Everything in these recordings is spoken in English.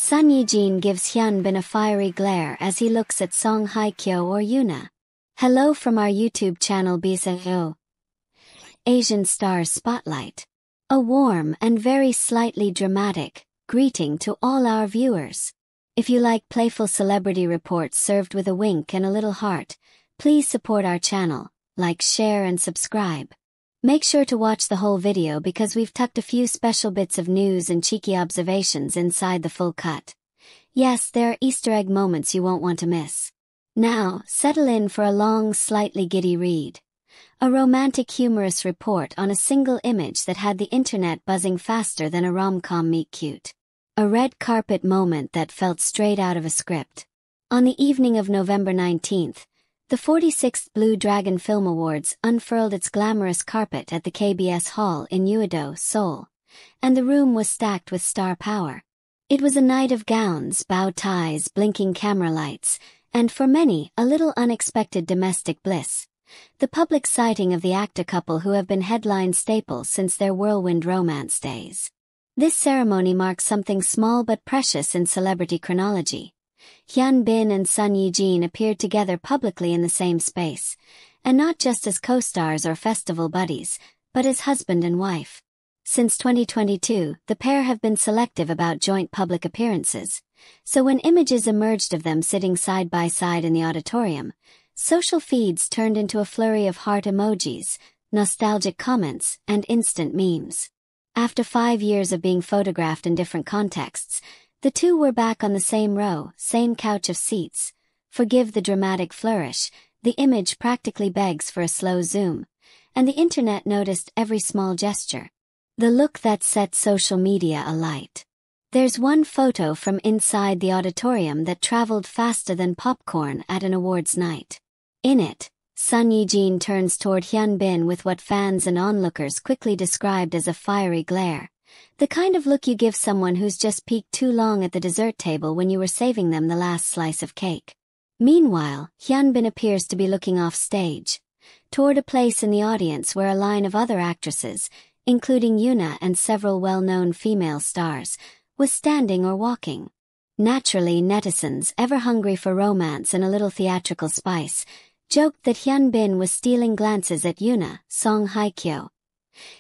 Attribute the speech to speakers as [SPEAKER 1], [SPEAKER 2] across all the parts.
[SPEAKER 1] Son Ye-Jin gives Hyun a fiery glare as he looks at song Hye-kyo or Yoona. Hello from our YouTube channel KBS Asian Stars Spotlight. A warm and very slightly dramatic greeting to all our viewers. If you like playful celebrity reports served with a wink and a little heart, please support our channel, like, share and subscribe. Make sure to watch the whole video because we've tucked a few special bits of news and cheeky observations inside the full cut. Yes, there are Easter egg moments you won't want to miss. Now, settle in for a long, slightly giddy read. A romantic humorous report on a single image that had the internet buzzing faster than a rom-com meet cute. A red carpet moment that felt straight out of a script. On the evening of November 19th, the 46th Blue Dragon Film Awards unfurled its glamorous carpet at the KBS Hall in Yeouido, Seoul, and the room was stacked with star power. It was a night of gowns, bow ties, blinking camera lights, and for many, a little unexpected domestic bliss. The public sighting of the actor couple who have been headline staples since their whirlwind romance days. This ceremony marks something small but precious in celebrity chronology. Hyun and Son Ye-Jin appeared together publicly in the same space, and not just as co-stars or festival buddies, but as husband and wife. Since 2022, the pair have been selective about joint public appearances, so when images emerged of them sitting side by side in the auditorium, social feeds turned into a flurry of heart emojis, nostalgic comments, and instant memes. After 5 years of being photographed in different contexts, the two were back on the same row, same couch of seats. Forgive the dramatic flourish, the image practically begs for a slow zoom, and the internet noticed every small gesture. The look that set social media alight. There's one photo from inside the auditorium that traveled faster than popcorn at an awards night. In it, Son Ye-Jin turns toward Hyun with what fans and onlookers quickly described as a fiery glare. The kind of look you give someone who's just peeked too long at the dessert table when you were saving them the last slice of cake. Meanwhile, Hyun appears to be looking off stage, toward a place in the audience where a line of other actresses, including Yoona and several well-known female stars, was standing or walking. Naturally, netizens, ever hungry for romance and a little theatrical spice, joked that Hyun was stealing glances at Yoona, song Hye-kyo,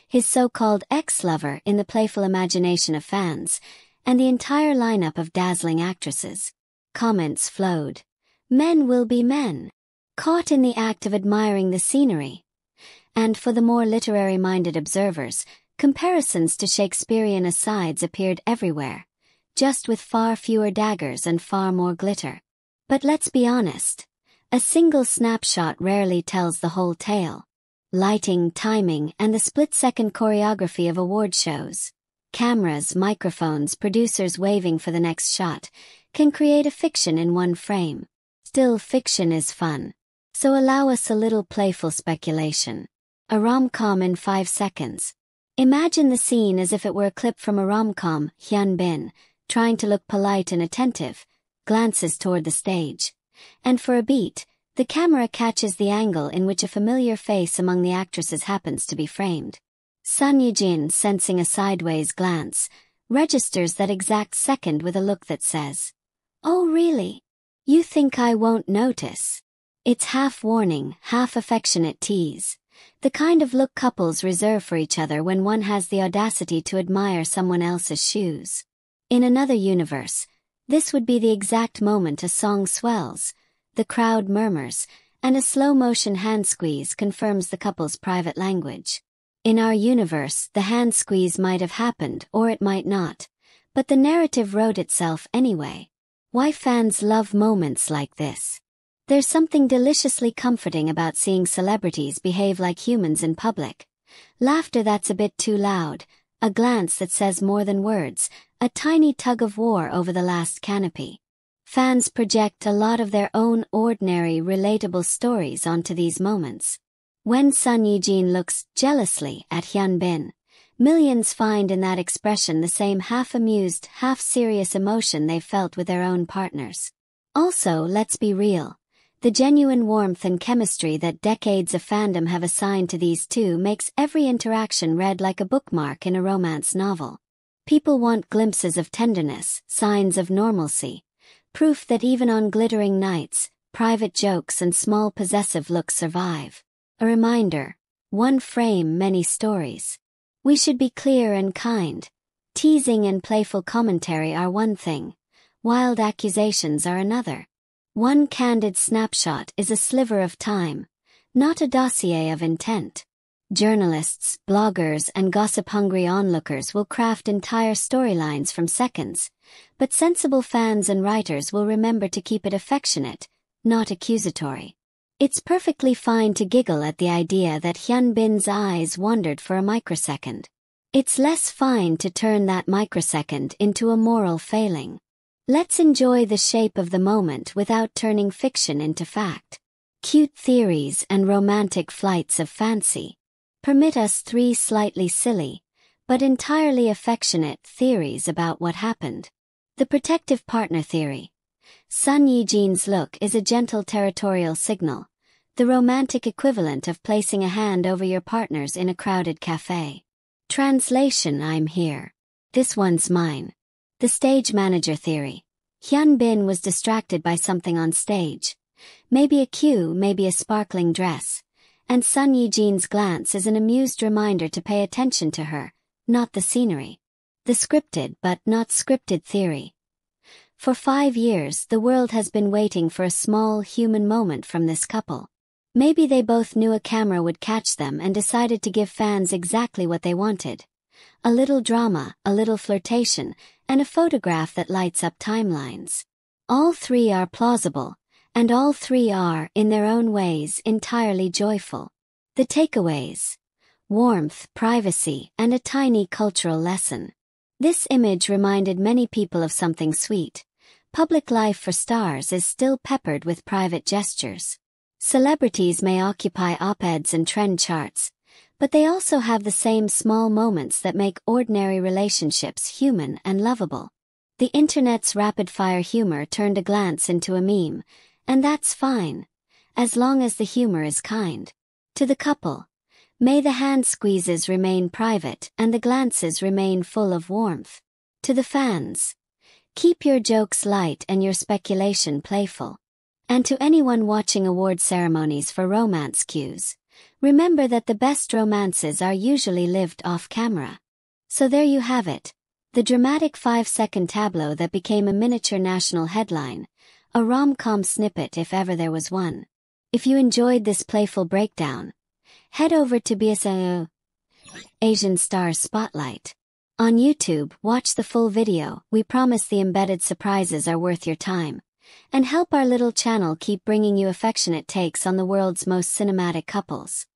[SPEAKER 1] his so-called ex-lover in the playful imagination of fans, and the entire lineup of dazzling actresses. Comments flowed. Men will be men. Caught in the act of admiring the scenery. And for the more literary-minded observers, comparisons to Shakespearean asides appeared everywhere, just with far fewer daggers and far more glitter. But let's be honest. A single snapshot rarely tells the whole tale. Lighting, timing, and the split-second choreography of award shows. Cameras, microphones, producers waving for the next shot, can create a fiction in one frame. Still, fiction is fun. So allow us a little playful speculation. A rom-com in 5 seconds. Imagine the scene as if it were a clip from a rom-com, Hyun trying to look polite and attentive, glances toward the stage. And for a beat, the camera catches the angle in which a familiar face among the actresses happens to be framed. Son Ye-Jin, sensing a sideways glance, registers that exact second with a look that says, "Oh really? You think I won't notice?" It's half warning, half affectionate tease. The kind of look couples reserve for each other when one has the audacity to admire someone else's shoes. In another universe, this would be the exact moment a song swells, the crowd murmurs, and a slow-motion hand squeeze confirms the couple's private language. In our universe, the hand squeeze might have happened or it might not, but the narrative wrote itself anyway. Why fans love moments like this? There's something deliciously comforting about seeing celebrities behave like humans in public. Laughter that's a bit too loud, a glance that says more than words, a tiny tug of war over the last canopy. Fans project a lot of their own ordinary, relatable stories onto these moments. When Son Ye-Jin looks jealously at Hyun, millions find in that expression the same half-amused, half-serious emotion they've felt with their own partners. Also, let's be real. The genuine warmth and chemistry that decades of fandom have assigned to these two makes every interaction read like a bookmark in a romance novel. People want glimpses of tenderness, signs of normalcy, proof that even on glittering nights, private jokes and small possessive looks survive. A reminder, one frame, many stories. We should be clear and kind. Teasing and playful commentary are one thing, wild accusations are another. One candid snapshot is a sliver of time, not a dossier of intent. Journalists, bloggers, and gossip-hungry onlookers will craft entire storylines from seconds, but sensible fans and writers will remember to keep it affectionate, not accusatory. It's perfectly fine to giggle at the idea that Hyun Bin's eyes wandered for a microsecond. It's less fine to turn that microsecond into a moral failing. Let's enjoy the shape of the moment without turning fiction into fact. Cute theories and romantic flights of fancy. Permit us 3 slightly silly, but entirely affectionate theories about what happened. The protective partner theory. Son Ye-Jin's look is a gentle territorial signal, the romantic equivalent of placing a hand over your partner's in a crowded cafe. Translation: I'm here. This one's mine. The stage manager theory. Hyun Bin was distracted by something on stage. Maybe a cue, maybe a sparkling dress. And Son Ye-Jin's glance is an amused reminder to pay attention to her, not the scenery. The scripted but not scripted theory. For 5 years, the world has been waiting for a small human moment from this couple. Maybe they both knew a camera would catch them and decided to give fans exactly what they wanted. A little drama, a little flirtation, and a photograph that lights up timelines. All 3 are plausible, and all 3 are, in their own ways, entirely joyful. The takeaways: warmth, privacy, and a tiny cultural lesson. This image reminded many people of something sweet. Public life for stars is still peppered with private gestures. Celebrities may occupy op-eds and trend charts, but they also have the same small moments that make ordinary relationships human and lovable. The internet's rapid-fire humor turned a glance into a meme, and that's fine, as long as the humor is kind. To the couple, may the hand squeezes remain private and the glances remain full of warmth. To the fans, keep your jokes light and your speculation playful. And to anyone watching award ceremonies for romance cues, remember that the best romances are usually lived off-camera. So there you have it, the dramatic 5-second tableau that became a miniature national headline. A rom-com snippet if ever there was one. If you enjoyed this playful breakdown, head over to KBS Asian Stars Spotlight. On YouTube, watch the full video. We promise the embedded surprises are worth your time. And help our little channel keep bringing you affectionate takes on the world's most cinematic couples.